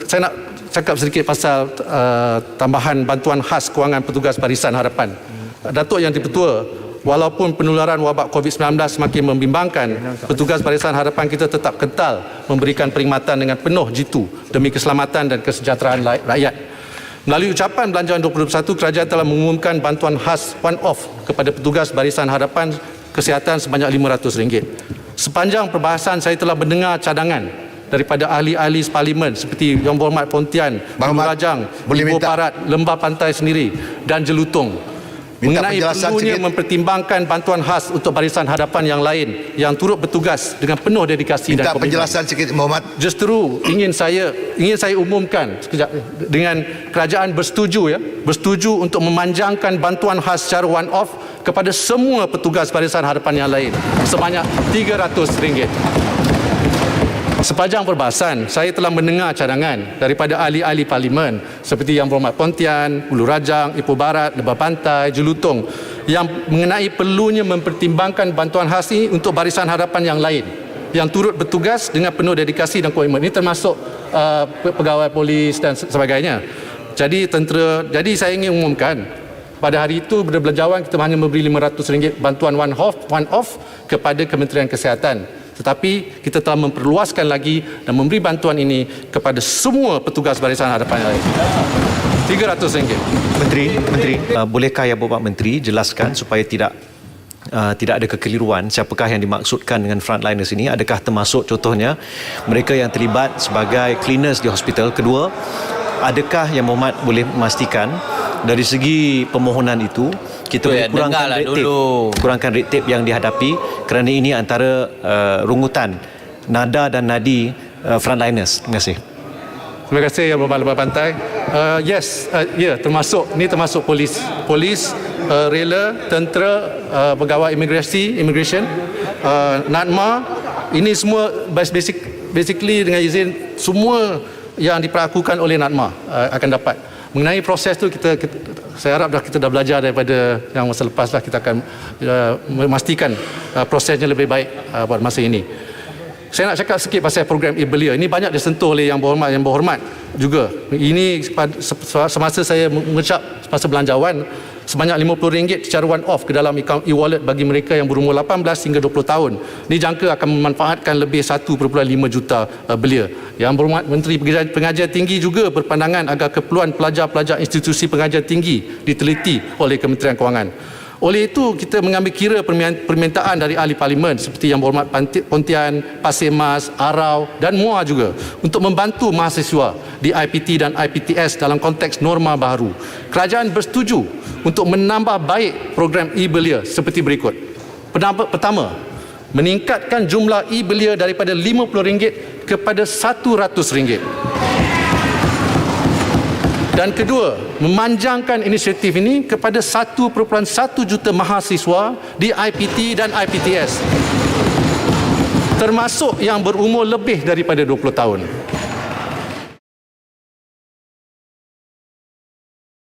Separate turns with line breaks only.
Saya nak cakap sedikit pasal tambahan bantuan khas kewangan petugas Barisan Harapan. Datuk Yang di-Pertua, walaupun penularan wabak COVID-19 semakin membimbangkan, petugas Barisan Harapan kita tetap kental memberikan perkhidmatan dengan penuh jitu demi keselamatan dan kesejahteraan rakyat. Melalui ucapan Belanjawan 2021, kerajaan telah mengumumkan bantuan khas one-off kepada petugas Barisan Harapan Kesihatan sebanyak RM500. Sepanjang perbahasan, saya telah mendengar cadangan daripada ahli-ahli parlimen seperti Yang Berhormat Pontian, Bulu Rajang, Ibu Parat, Lembah Pantai Sendiri dan Jelutong mengenai perlunya mempertimbangkan bantuan khas untuk Barisan Harapan yang lain yang turut bertugas dengan penuh dedikasi dan komitmen.
Minta penjelasan sikit, Muhammad.
Justru ingin saya umumkan sekejap, dengan kerajaan bersetuju untuk memanjangkan bantuan khas secara one off kepada semua petugas Barisan Harapan yang lain sebanyak RM300. Sepanjang perbahasan, saya telah mendengar cadangan daripada ahli-ahli parlimen seperti Yang Berhormat Pontian, Bulu Rajang, Ipoh Barat, Lembah Pantai, Jelutong yang mengenai perlunya mempertimbangkan bantuan khas ini untuk Barisan Harapan yang lain yang turut bertugas dengan penuh dedikasi dan komitmen. Ini termasuk pegawai polis dan sebagainya. Jadi saya ingin umumkan pada hari itu Belanjawan kita hanya memberi RM500 bantuan one off kepada Kementerian Kesihatan. Tetapi kita telah memperluaskan lagi dan memberi bantuan ini kepada semua petugas Barisan Harapan yang lain. RM300.
Menteri, bolehkah ya Bapak Menteri jelaskan supaya tidak ada kekeliruan siapakah yang dimaksudkan dengan frontliners ini? Adakah termasuk contohnya mereka yang terlibat sebagai cleaners di hospital? Kedua, adakah Yang Berhormat boleh memastikan dari segi permohonan itu kita boleh kurangkan red tape yang dihadapi kerana ini antara rungutan nada dan nadi frontliners. Terima kasih.
Terima kasih Yang Berhormat Lembah Pantai. Termasuk polis, rela, tentera, pegawai immigration, NADMA. Ini semua basically dengan izin semua yang diperlakukan oleh NADMA akan dapat. Mengenai proses tu saya harap kita dah belajar daripada yang masa lepas lah. Kita akan memastikan prosesnya lebih baik pada masa ini. Saya nak cakap sikit pasal program e-Belia. Ini banyak disentuh oleh Yang Berhormat juga. Ini semasa saya mengecap masa Belanjawan sebanyak RM50 secara one off ke dalam akaun e-wallet bagi mereka yang berumur 18 hingga 20 tahun. Ini jangka akan memanfaatkan lebih 1.5 juta belia. Yang Berhormat Menteri Pengajian Tinggi juga berpandangan agar keperluan pelajar-pelajar institusi pengajian tinggi diteliti oleh Kementerian Kewangan. Oleh itu, kita mengambil kira permintaan dari ahli parlimen seperti Yang Berhormat Pontian, Pasir Mas, Arau dan MUA juga untuk membantu mahasiswa di IPT dan IPTS dalam konteks norma baru. Kerajaan bersetuju untuk menambah baik program e-Belia seperti berikut. Pertama, meningkatkan jumlah e-Belia daripada RM50 kepada RM100. Dan kedua, memanjangkan inisiatif ini kepada 1.1 juta mahasiswa di IPT dan IPTS, termasuk yang berumur lebih daripada 20 tahun.